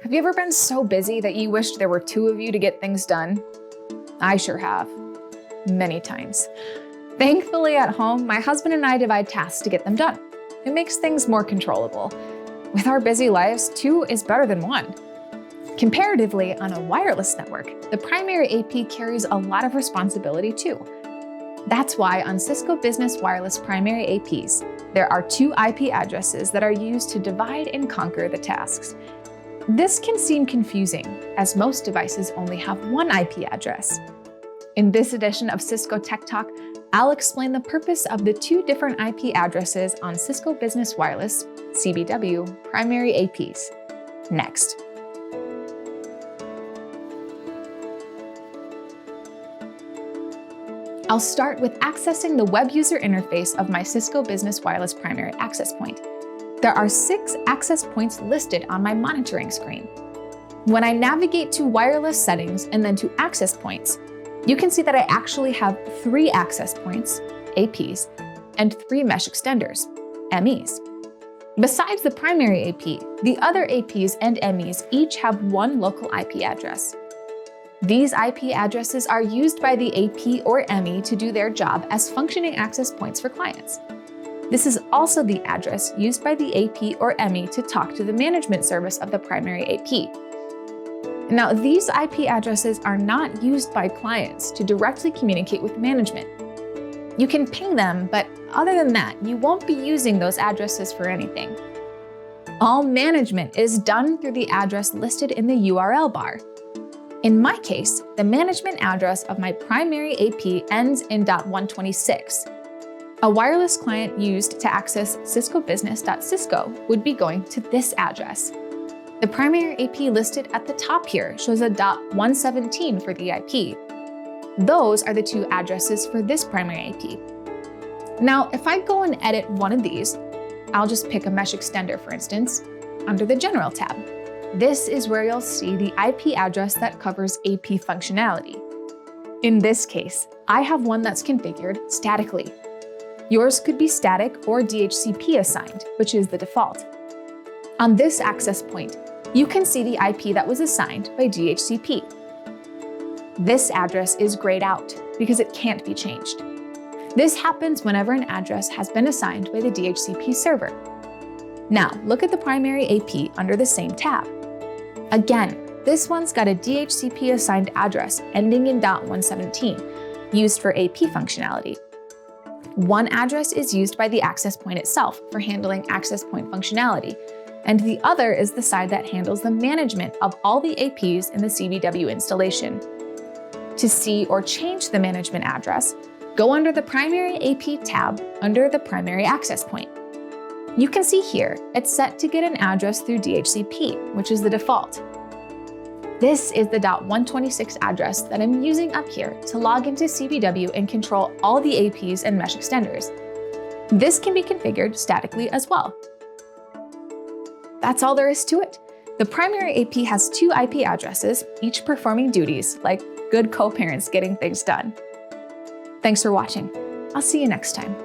Have you ever been so busy that you wished there were two of you to get things done? I sure have. Many times. Thankfully, at home, my husband and I divide tasks to get them done. It makes things more controllable. With our busy lives, two is better than one. Comparatively, on a wireless network, the primary AP carries a lot of responsibility too. That's why on Cisco Business Wireless Primary APs, there are two IP addresses that are used to divide and conquer the tasks. This can seem confusing, as most devices only have one IP address. In this edition of Cisco Tech Talk, I'll explain the purpose of the two different IP addresses on Cisco Business Wireless, CBW Primary APs. Next. I'll start with accessing the web user interface of my Cisco Business Wireless primary access point. There are 6 access points listed on my monitoring screen. When I navigate to wireless settings and then to access points, you can see that I actually have 3 access points, APs, and 3 mesh extenders, MEs. Besides the primary AP, the other APs and MEs each have one local IP address. These IP addresses are used by the AP or ME to do their job as functioning access points for clients. This is also the address used by the AP or ME to talk to the management service of the primary AP. Now, these IP addresses are not used by clients to directly communicate with management. You can ping them, but other than that, you won't be using those addresses for anything. All management is done through the address listed in the URL bar. In my case, the management address of my primary AP ends in .126. A wireless client used to access ciscobusiness.cisco would be going to this address. The primary AP listed at the top here shows a .117 for the IP. Those are the two addresses for this primary AP. Now, if I go and edit one of these, I'll just pick a mesh extender, for instance, under the General tab. This is where you'll see the IP address that covers AP functionality. In this case, I have one that's configured statically. Yours could be static or DHCP assigned, which is the default. On this access point, you can see the IP that was assigned by DHCP. This address is grayed out because it can't be changed. This happens whenever an address has been assigned by the DHCP server. Now, look at the primary AP under the same tab. Again, this one's got a DHCP assigned address ending in .117, used for AP functionality. One address is used by the access point itself for handling access point functionality, and the other is the side that handles the management of all the APs in the CBW installation. To see or change the management address, go under the Primary AP tab under the Primary Access Point. You can see here, it's set to get an address through DHCP, which is the default. This is the .126 address that I'm using up here to log into CBW and control all the APs and mesh extenders. This can be configured statically as well. That's all there is to it. The primary AP has 2 IP addresses, each performing duties like good co-parents getting things done. Thanks for watching. I'll see you next time.